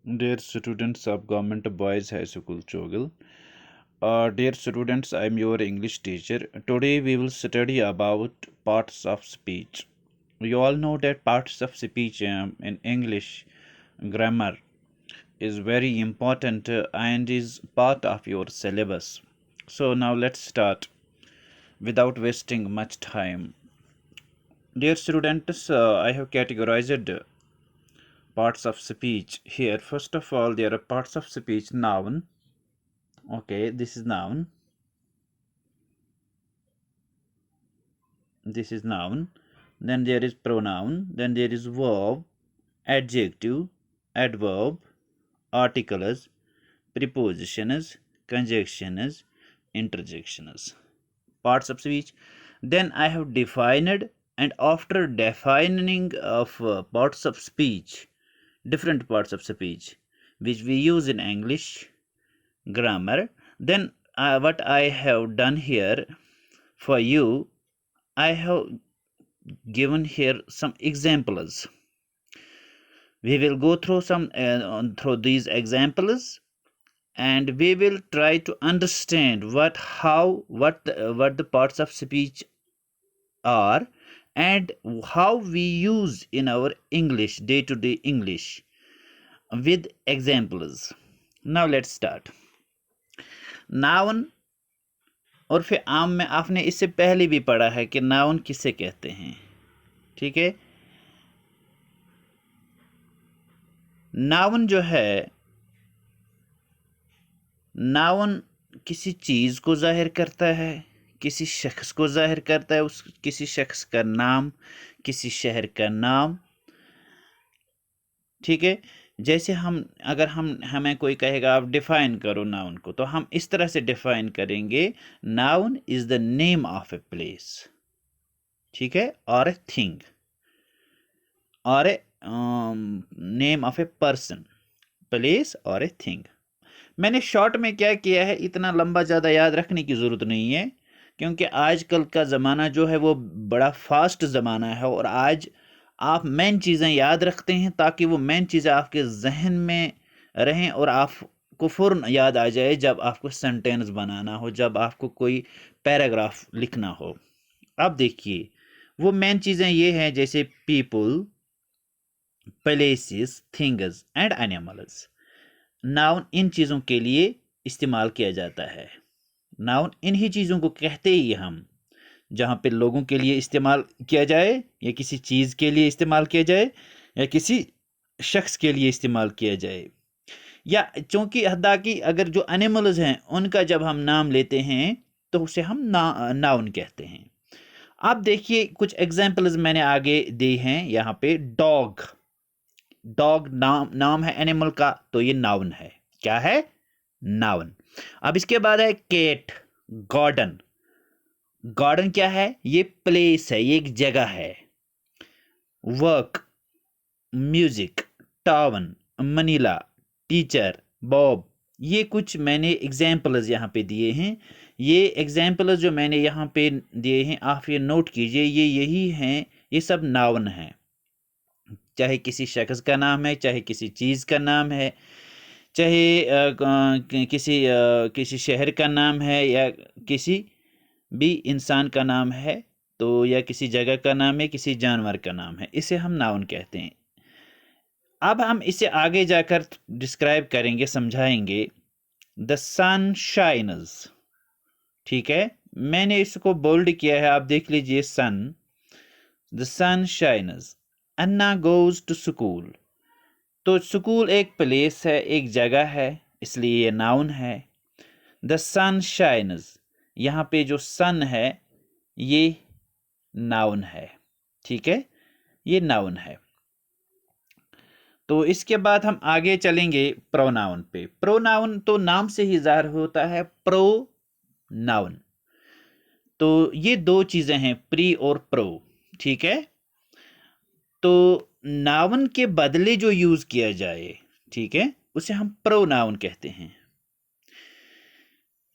Dear students of Government Boys High School Chogal, dear students, I am your English teacher. Today we will study about parts of speech. You all know that parts of speech in English grammar is very important and is part of your syllabus. So now let's start without wasting much time. Dear students, I have categorized parts of speech here. First of all, there are parts of speech: noun. Okay, this is noun. This is noun. Then there is pronoun. Then there is verb, adjective, adverb, articles, prepositions, conjunctions, interjections. Parts of speech. Then I have defined, and after defining of parts of speech, different parts of speech which we use in English grammar, then what I have done here for you, I have given here some examples. We will go through through these examples, and we will try to understand what the parts of speech are, and how we use in our English, day to day English, with examples. Now let's start. Noun, और फिर आम में आपने इससे पहले भी पढ़ा है कि नाउन किसे कहते हैं. ठीक है. नाउन जो है, नाउन किसी चीज़ को जाहिर करता है, किसी शख्स को जाहिर करता है, उस किसी शख्स का नाम, किसी शहर का नाम. ठीक है. जैसे अगर हमें कोई कहेगा आप डिफाइन करो नाउन को, तो हम इस तरह से डिफाइन करेंगे: noun is the name of a place. ठीक है. और ए थिंग, और a name of a person, place और ए थिंग. मैंने शॉर्ट में क्या किया है, इतना लंबा ज़्यादा याद रखने की ज़रूरत नहीं है, क्योंकि आजकल का ज़माना जो है वो बड़ा फास्ट ज़माना है, और आज आप मेन चीज़ें याद रखते हैं ताकि वो मेन चीज़ें आपके जहन में रहें और आपको फ़ौरन याद आ जाए जब आपको सेंटेंस बनाना हो, जब आपको कोई पैराग्राफ लिखना हो. अब देखिए, वो मेन चीज़ें ये हैं, जैसे people, places, things and animals. Noun in चीज़ों के लिए इस्तेमाल किया जाता है. नाउन इन्हीं चीज़ों को कहते ही हम, जहाँ पे लोगों के लिए इस्तेमाल किया जाए, या किसी चीज़ के लिए इस्तेमाल किया जाए, या किसी शख्स के लिए इस्तेमाल किया जाए, या चूँकि हालांकि अगर जो एनिमल्स हैं उनका जब हम नाम लेते हैं तो उसे हम नाउन कहते हैं. अब देखिए, कुछ एग्जाम्पल्स मैंने आगे दी हैं यहाँ पे. डॉग, डॉग नाम है एनिमल का, तो ये नाउन है. क्या है? नाउन. अब इसके बाद है केट, गार्डन. गार्डन क्या है? ये प्लेस है, ये एक जगह है. Work, music, town, Manila, teacher, Bob. ये कुछ मैंने एग्जाम्पल्स यहाँ पे दिए हैं. ये एग्जाम्पल्स जो मैंने यहाँ पे दिए हैं, आप ये नोट कीजिए, ये यही हैं, ये सब नाउन हैं. चाहे किसी शख्स का नाम है, चाहे किसी चीज़ का नाम है, चाहे किसी शहर का नाम है, या किसी भी इंसान का नाम है, तो या किसी जगह का नाम है, किसी जानवर का नाम है, इसे हम नाउन कहते हैं. अब हम इसे आगे जाकर डिस्क्राइब करेंगे, समझाएंगे. The sun shines. ठीक है. मैंने इसको बोल्ड किया है, आप देख लीजिए. Sun, the sun shines. Anna goes to school. तो स्कूल एक प्लेस है, एक जगह है, इसलिए ये नाउन है. द सन शाइन्स, यहाँ पे जो सन है ये नाउन है. ठीक है, ये नाउन है. तो इसके बाद हम आगे चलेंगे प्रोनाउन पे. प्रोनाउन तो नाम से ही जाहिर होता है, प्रो नाउन. तो ये दो चीजें हैं, प्री और प्रो. ठीक है. तो नाउन के बदले जो यूज किया जाए, ठीक है, उसे हम प्रोनाउन कहते हैं.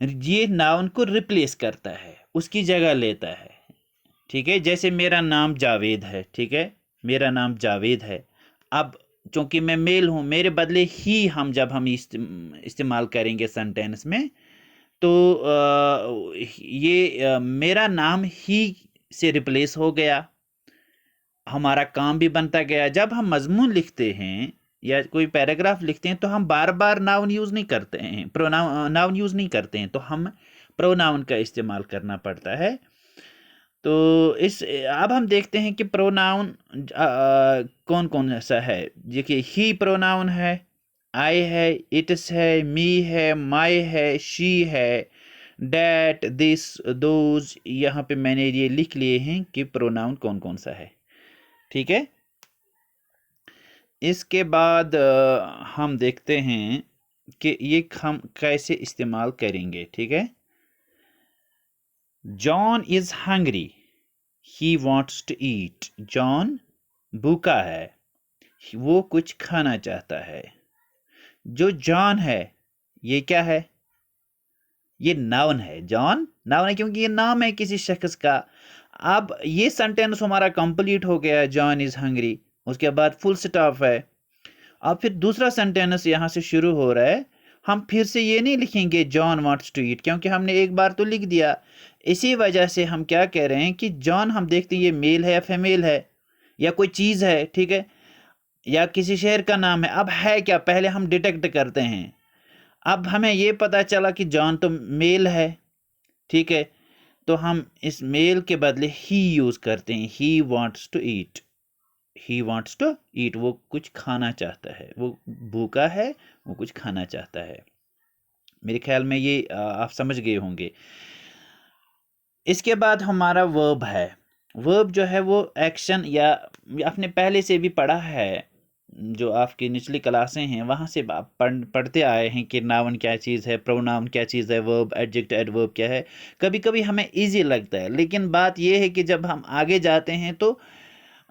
ये नाउन को रिप्लेस करता है, उसकी जगह लेता है. ठीक है. जैसे मेरा नाम जावेद है. ठीक है, मेरा नाम जावेद है. अब चूँकि मैं मेल हूँ, मेरे बदले ही हम जब हम इस्तेमाल करेंगे सेंटेंस में, तो ये मेरा नाम ही से रिप्लेस हो गया, हमारा काम भी बनता गया। जब हम मजमून लिखते हैं या कोई पैराग्राफ लिखते हैं तो हम बार बार नाउन यूज़ नहीं करते हैं, प्रोनाउन नाउन यूज़ नहीं करते हैं, तो हम प्रोनाउन का इस्तेमाल करना पड़ता है। तो इस अब हम देखते हैं कि प्रोनाउन कौन कौन सा है। देखिए, ही प्रोनाउन है, आई है, इट्स है, मी है, माई है, शी है, डैट, दिस, दोज। यहाँ पे मैंने ये लिख लिए हैं कि प्रोनाउन कौन कौन सा है। ठीक है, इसके बाद हम देखते हैं कि ये हम कैसे इस्तेमाल करेंगे। ठीक है, John is hungry, he wants to eat. John भूखा है, वो कुछ खाना चाहता है। जो जॉन है ये क्या है? ये नाउन है। जॉन नाउन है क्योंकि ये नाम है किसी शख्स का। अब ये सेंटेंस हमारा कंप्लीट हो गया, जॉन इज हंग्री, उसके बाद फुल स्टॉप है। अब फिर दूसरा सेंटेंस यहाँ से शुरू हो रहा है। हम फिर से ये नहीं लिखेंगे जॉन वांट्स टू ईट, क्योंकि हमने एक बार तो लिख दिया। इसी वजह से हम क्या कह रहे हैं कि जॉन, हम देखते हैं ये मेल है या फीमेल है या कोई चीज़ है, ठीक है, या किसी शहर का नाम है। अब है क्या, पहले हम डिटेक्ट करते हैं। अब हमें ये पता चला कि जॉन तो मेल है, ठीक है, तो हम इस मेल के बदले ही यूज़ करते हैं। He wants to eat, he wants to eat, वो कुछ खाना चाहता है, वो भूखा है, वो कुछ खाना चाहता है। मेरे ख्याल में ये आप समझ गए होंगे। इसके बाद हमारा वर्ब है। वर्ब जो है वो एक्शन, या आपने पहले से भी पढ़ा है, जो आपकी निचली क्लासें हैं वहाँ से आप पढ़ते आए हैं कि नाउन क्या चीज़ है, प्रोनाउन क्या चीज़ है, वर्ब, एडजेक्ट, एडवर्ब क्या है। कभी कभी हमें इजी लगता है, लेकिन बात यह है कि जब हम आगे जाते हैं तो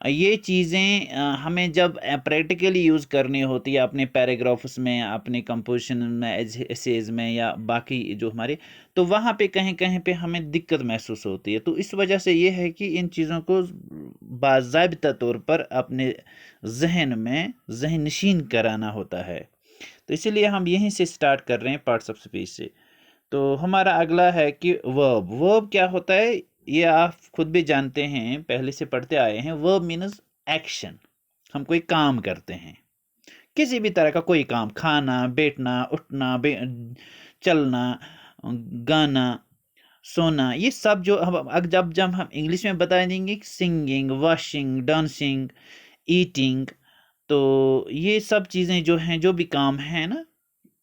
ये चीज़ें हमें जब प्रैक्टिकली यूज़ करनी होती है अपने पैराग्राफ्स में, अपने कंपोजिशन में, एसेज में, या बाकी जो हमारे, तो वहाँ पे कहीं कहीं पे हमें दिक्कत महसूस होती है। तो इस वजह से ये है कि इन चीज़ों को बाज़ाबिता तौर पर अपने जहन में जहन नशीन कराना होता है। तो इसीलिए हम यहीं से स्टार्ट कर रहे हैं, पार्ट्स ऑफ स्पीच से। तो हमारा अगला है कि वर्ब। वर्ब क्या होता है ये आप खुद भी जानते हैं, पहले से पढ़ते आए हैं। Verb means action. हम कोई काम करते हैं, किसी भी तरह का कोई काम, खाना, बैठना, उठना, चलना, गाना, सोना, ये सब जो हम जब जब हम इंग्लिश में बता देंगे, सिंगिंग, वॉशिंग, डांसिंग, ईटिंग, तो ये सब चीज़ें जो हैं, जो भी काम हैं ना,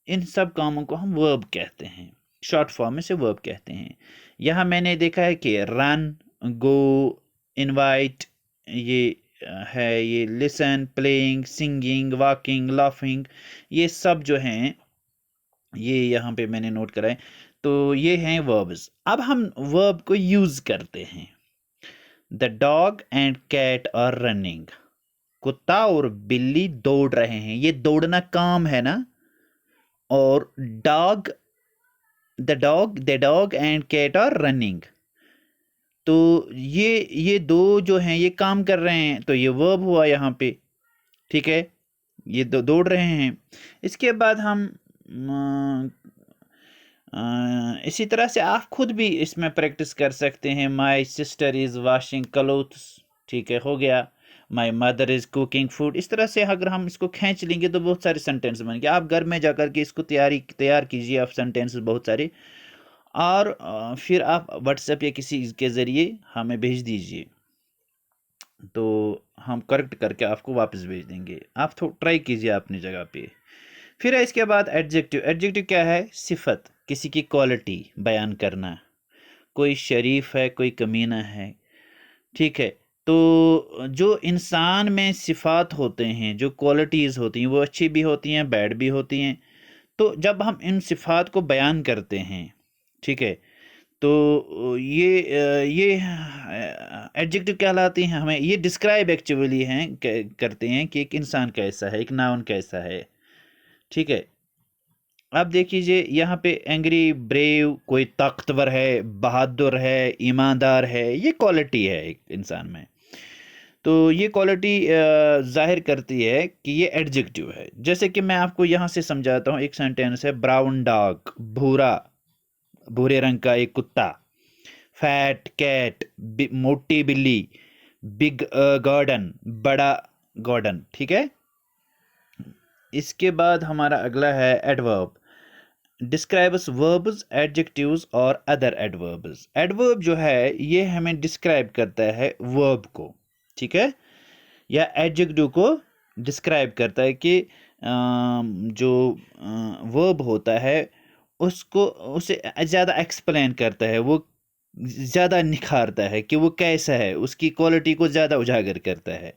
इन सब कामों को हम वर्ब कहते हैं, शॉर्ट फॉर्म में से वर्ब कहते हैं। यहाँ मैंने देखा है कि रन, गो, इनवाइट, ये है, ये listen, playing, singing, walking, laughing, ये सब जो हैं, ये यहाँ पे मैंने नोट कराए। तो ये हैं वर्ब्स। अब हम वर्ब को यूज़ करते हैं। The dog and cat are running. कुत्ता और बिल्ली दौड़ रहे हैं। ये दौड़ना काम है ना। और the dog and cat are running, तो ये दो जो हैं ये काम कर रहे हैं, तो ये वर्ब हुआ यहाँ पे। ठीक है, ये दौड़ रहे हैं। इसके बाद हम इसी तरह से आप खुद भी इसमें प्रैक्टिस कर सकते हैं। My sister is washing clothes, ठीक है, हो गया। My mother is cooking food. इस तरह से अगर हम इसको खींच लेंगे तो बहुत सारे सेंटेंस बन गए। आप घर में जाकर के इसको तैयार कीजिए, आप सेंटेंस बहुत सारे, और फिर आप व्हाट्सएप या किसी के ज़रिए हमें भेज दीजिए, तो हम करेक्ट करके आपको वापस भेज देंगे। आप ट्राई कीजिए अपनी जगह पे। फिर है इसके बाद एडजेक्टिव। एडजेक्टिव क्या है? सिफत, किसी की क्वालिटी बयान करना। कोई शरीफ है, कोई कमीना है, ठीक है। तो जो इंसान में सिफात होते हैं, जो क्वालिटीज़ होती हैं, वो अच्छी भी होती हैं, बैड भी होती हैं। तो जब हम इन सिफात को बयान करते हैं, ठीक है, तो ये एडजेक्टिव कहलाती हैं। हमें ये डिस्क्राइब एक्चुअली हैं करते हैं कि एक इंसान कैसा है, एक नाउन कैसा है, ठीक है। अब देख लीजिए यहाँ पे एंग्री, ब्रेव, कोई ताकतवर है, बहादुर है, ईमानदार है, ये क्वालिटी है एक इंसान में। तो ये क्वालिटी जाहिर करती है कि ये एडजेक्टिव है। जैसे कि मैं आपको यहाँ से समझाता हूँ, एक सेंटेंस है, ब्राउन डॉग, भूरा, भूरे रंग का एक कुत्ता, फैट कैट, मोटी बिल्ली, बिग गार्डन, बड़ा गार्डन। ठीक है। इसके बाद हमारा अगला है एडवर्ब, डिस्क्राइब्स वर्ब्स, एडजेक्टिव्स और अदर एडवर्ब्स। एडवर्ब जो है ये हमें डिस्क्राइब करता है वर्ब को, ठीक है, या एडजेक्टिव को डिस्क्राइब करता है कि जो वर्ब होता है उसको, उसे ज़्यादा एक्सप्लेन करता है, वो ज़्यादा निखारता है कि वो कैसा है, उसकी क्वालिटी को ज़्यादा उजागर करता है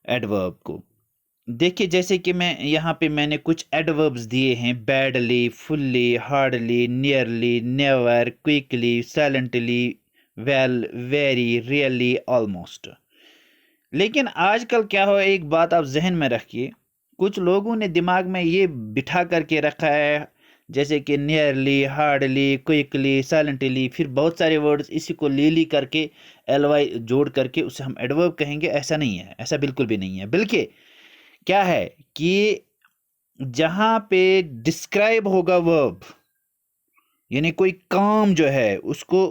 एडवर्ब को। देखिए, जैसे कि मैं यहाँ पे मैंने कुछ एडवर्ब्स दिए हैं, badly, fully, hardly, nearly, never, quickly, silently, well, very, really, almost. लेकिन आजकल क्या हो, एक बात आप जहन में रखिए, कुछ लोगों ने दिमाग में ये बिठा करके रखा है, जैसे कि नियरली, हार्डली, क्विकली, साइलेंटली, फिर बहुत सारे वर्ड्स इसी को ली करके एल वाई जोड़ करके उसे हम एडवर्ब कहेंगे। ऐसा नहीं है, ऐसा बिल्कुल भी नहीं है। बल्कि क्या है कि जहाँ पे डिस्क्राइब होगा वर्ब, यानी कोई काम जो है उसको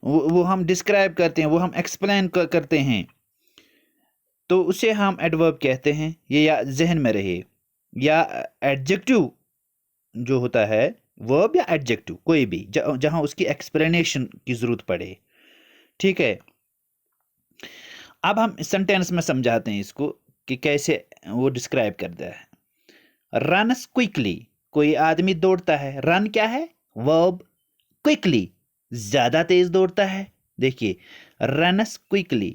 वो हम डिस्क्राइब करते हैं, वो हम एक्सप्लेन करते हैं, तो उसे हम एडवर्ब कहते हैं। ये या जहन में रहे। या एडजेक्टिव जो होता है, वर्ब या एडजेक्टिव कोई भी, जहां उसकी एक्सप्लेनेशन की जरूरत पड़े। ठीक है। अब हम सेंटेंस में समझाते हैं इसको कि कैसे वो डिस्क्राइब करता है। रनस क्विकली, कोई आदमी दौड़ता है। रन क्या है? वर्ब। क्विकली, ज्यादा तेज दौड़ता है। देखिए, रनस क्विकली,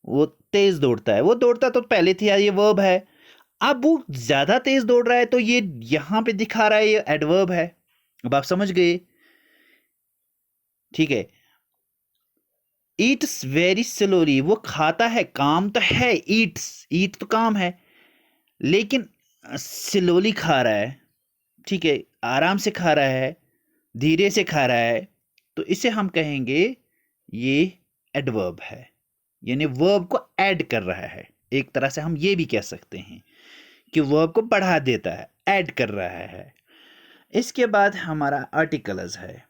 वो तेज दौड़ता है। वो दौड़ता तो पहले थी, ये वर्ब है। अब वो ज्यादा तेज दौड़ रहा है, तो ये यहां पे दिखा रहा है, ये एडवर्ब है। अब आप समझ गए। ठीक है। ईट्स वेरी स्लोली, वो खाता है, काम तो है, ईट्स, ईट तो काम है, लेकिन स्लोली खा रहा है। ठीक है, आराम से खा रहा है, धीरे से खा रहा है, तो इसे हम कहेंगे ये एडवर्ब है, यानी वर्ब को ऐड कर रहा है। एक तरह से हम ये भी कह सकते हैं कि वर्ब को बढ़ा देता है, ऐड कर रहा है। इसके बाद हमारा आर्टिकल्स है।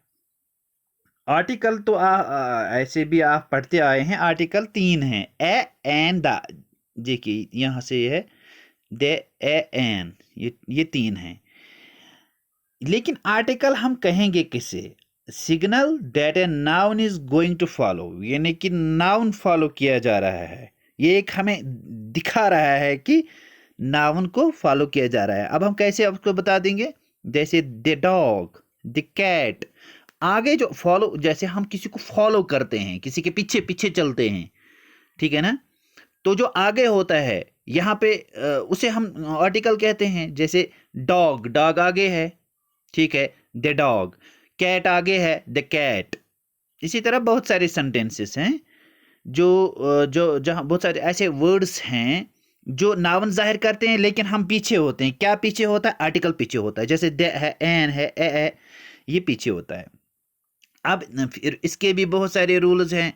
आर्टिकल तो ऐसे भी आप पढ़ते आए हैं। आर्टिकल 3 हैं, ए एन द। देखिए यहां से है दे, ए एन, ये 3 हैं। लेकिन आर्टिकल हम कहेंगे किसे? Signal that a noun is going to follow, यानी कि नाउन फॉलो किया जा रहा है। ये एक हमें दिखा रहा है कि नाउन को फॉलो किया जा रहा है। अब हम कैसे आपको बता देंगे? जैसे द डॉग, द कैट, आगे जो फॉलो, जैसे हम किसी को फॉलो करते हैं, किसी के पीछे पीछे चलते हैं, ठीक है ना, तो जो आगे होता है यहाँ पे उसे हम आर्टिकल कहते हैं। जैसे डॉग, डॉग आगे है, ठीक है, द डॉग। कैट आगे है, द कैट। इसी तरह बहुत सारे सेंटेंसेस हैं जो जो जहाँ बहुत सारे ऐसे वर्ड्स हैं जो नाउन जाहिर करते हैं, लेकिन हम पीछे होते हैं। क्या पीछे होता है? आर्टिकल पीछे होता है। जैसे द है, एन है, ए है, ये पीछे होता है। अब फिर इसके भी बहुत सारे रूल्स हैं,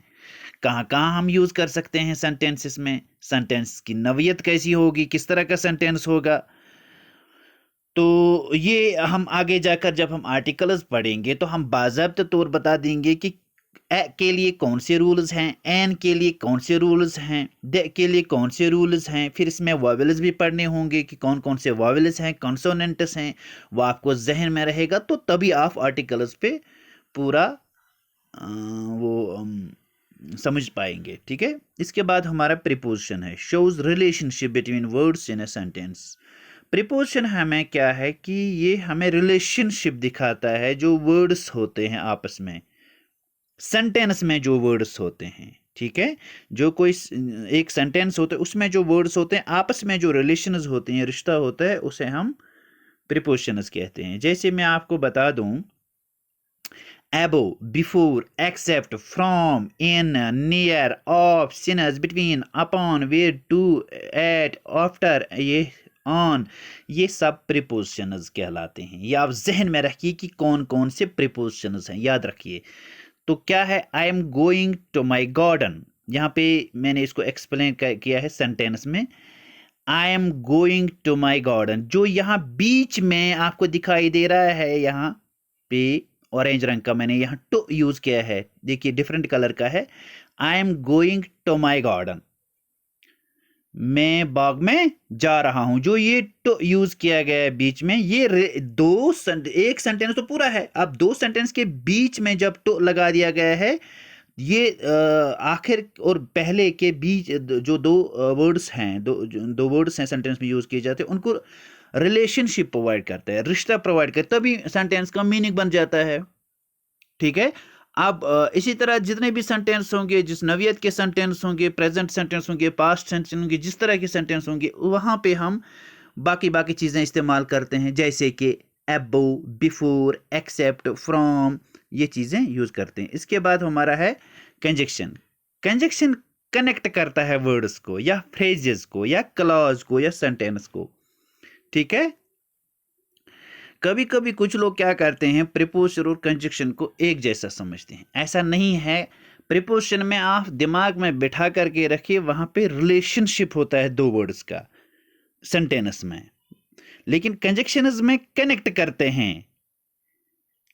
कहाँ कहाँ हम यूज़ कर सकते हैं सेंटेंसेस में, सेंटेंस की नवियत कैसी होगी, किस तरह का सेंटेंस होगा। तो ये हम आगे जाकर जब हम आर्टिकल्स पढ़ेंगे तो हम बाज़ाब्ता तौर बता देंगे कि ए के लिए कौन से रूल्स हैं, एन के लिए कौन से रूल्स हैं, द के लिए कौन से रूल्स हैं। फिर इसमें वॉवेल्स भी पढ़ने होंगे कि कौन कौन से वॉवेल्स हैं, कॉन्सोनेंट्स हैं, वो आपको जहन में रहेगा, तो तभी आप आर्टिकल्स पे पूरा समझ पाएंगे। ठीक है। इसके बाद हमारा प्रीपोजिशन है, shows relationship between words in a sentence. Preposition हमें क्या है कि ये हमें रिलेशनशिप दिखाता है जो वर्ड्स होते हैं आपस में, सेंटेंस में जो वर्ड्स होते हैं। ठीक है, जो कोई एक सेंटेंस होता है उसमें जो वर्ड्स होते हैं आपस में जो रिलेशंस होते हैं, रिश्ता होता है, उसे हम प्रीपोजिशंस कहते हैं। जैसे मैं आपको बता दूं, above, before, except, from, in, near, of, since, between, upon, where, to, at, after, ये on, ये सब प्रीपोजिशंस कहलाते हैं। ये आप जहन में रखिए कि कौन कौन से प्रीपोजिशंस हैं, याद रखिए। तो क्या है? I am going to my garden, यहाँ पे मैंने इसको एक्सप्लेन किया है सेंटेंस में, I am going to my garden. जो यहाँ बीच में आपको दिखाई दे रहा है, यहाँ पे ऑरेंज रंग का मैंने यहाँ टू यूज किया है, देखिए डिफरेंट कलर का है। I am going to my garden, मैं बाग में जा रहा हूं। जो ये टू यूज किया गया है बीच में, ये एक सेंटेंस तो पूरा है, अब दो सेंटेंस के बीच में जब टू लगा दिया गया है, ये आखिर और पहले के बीच जो दो वर्ड्स हैं, दो वर्ड्स हैं सेंटेंस में यूज किए जाते हैं, उनको रिलेशनशिप प्रोवाइड करता है, रिश्ता प्रोवाइड करता है, तभी सेंटेंस का मीनिंग बन जाता है। ठीक है। अब इसी तरह जितने भी सेंटेंस होंगे, जिस नवियत के सेंटेंस होंगे, प्रेजेंट सेंटेंस होंगे, पास्ट सेंटेंस होंगे, जिस तरह के सेंटेंस होंगे, वहाँ पे हम बाकी चीज़ें इस्तेमाल करते हैं, जैसे कि अबो, बिफोर, एक्सेप्ट, फ्रॉम, ये चीज़ें यूज़ करते हैं। इसके बाद हमारा है कंजक्शन। कंजक्शन कनेक्ट करता है वर्ड्स को या फ्रेजेस को या क्लॉज को या सेंटेंस को। ठीक है। कभी कभी कुछ लोग क्या करते हैं, प्रीपोजिशन और कंजक्शन को एक जैसा समझते हैं। ऐसा नहीं है। प्रीपोजिशन में आप दिमाग में बिठा करके रखिए, वहां पे रिलेशनशिप होता है दो वर्ड्स का सेंटेंस में, लेकिन कंजक्शंस में कनेक्ट करते हैं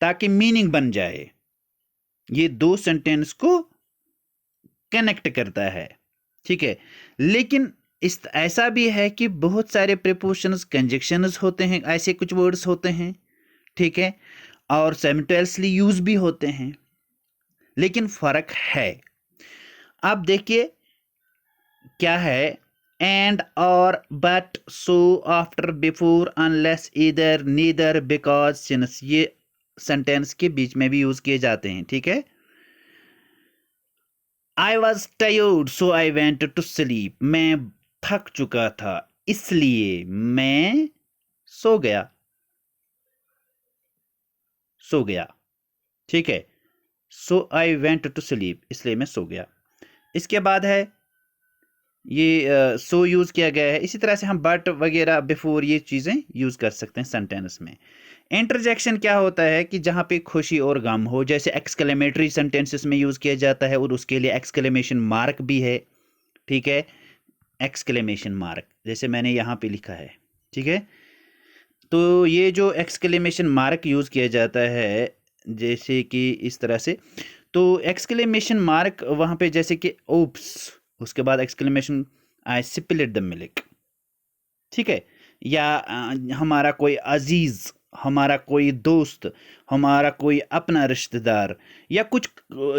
ताकि मीनिंग बन जाए। ये दो सेंटेंस को कनेक्ट करता है। ठीक है। लेकिन ऐसा भी है कि बहुत सारे प्रीपोजिशंस कंजक्शंस होते हैं, ऐसे कुछ वर्ड्स होते हैं। ठीक है। और साइमल्टेनियसली यूज भी होते हैं, लेकिन फर्क है। अब देखिए क्या है, एंड, और, but, so, after, before, unless, either, neither, because, since, ये सेंटेंस के बीच में भी यूज किए जाते हैं। ठीक है। I was tired so I went to sleep, मैं थक चुका था इसलिए मैं सो गया। सो गया। ठीक है। सो आई वेंट टू स्लीप, इसलिए मैं सो गया। इसके बाद है ये सो यूज किया गया है। इसी तरह से हम बट वगैरह, बिफोर, ये चीजें यूज कर सकते हैं सेंटेंस में। इंटरजेक्शन क्या होता है कि जहां पे खुशी और गम हो, जैसे एक्सक्लेमेटरी सेंटेंसेस में यूज किया जाता है, और उसके लिए एक्सक्लेमेशन मार्क भी है। ठीक है। एक्सक्लेमेशन मार्क जैसे मैंने यहाँ पे लिखा है। ठीक है। तो ये जो एक्सक्लेमेशन मार्क यूज किया जाता है, जैसे कि इस तरह से, तो एक्सक्लेमेशन मार्क वहां पे जैसे कि ओप्स, उसके बाद exclamation, I spilled the milk. ठीक है। या हमारा कोई अजीज, हमारा कोई दोस्त, हमारा कोई अपना रिश्तेदार, या कुछ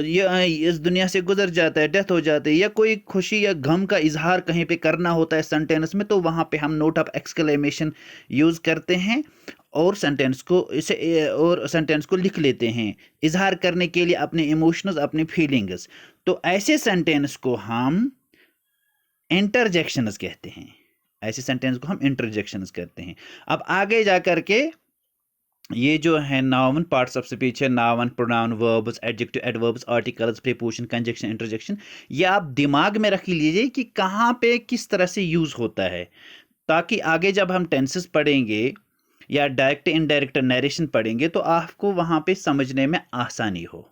या इस दुनिया से गुजर जाता है, डेथ हो जाती है, या कोई खुशी या गम का इजहार कहीं पे करना होता है सेंटेंस में, तो वहां पे हम नोट ऑफ एक्सक्लेमेशन यूज करते हैं और सेंटेंस को लिख लेते हैं, इजहार करने के लिए अपने इमोशंस, अपने फीलिंग्स। तो ऐसे सेंटेंस को हम इंटरजेक्शंस कहते हैं। ऐसे सेंटेंस को हम इंटरजेक्शंस कहते हैं। अब आगे जाकर के ये जो है नाउन, पार्ट्स ऑफ स्पीच है, noun, pronoun, verbs, adjective, adverbs, articles, preposition, conjunction, interjection, ये आप दिमाग में रख लीजिए कि कहाँ पे किस तरह से यूज होता है, ताकि आगे जब हम टेंसेस पढ़ेंगे या डायरेक्ट इनडायरेक्ट नरेशन पढ़ेंगे तो आपको वहां पे समझने में आसानी हो।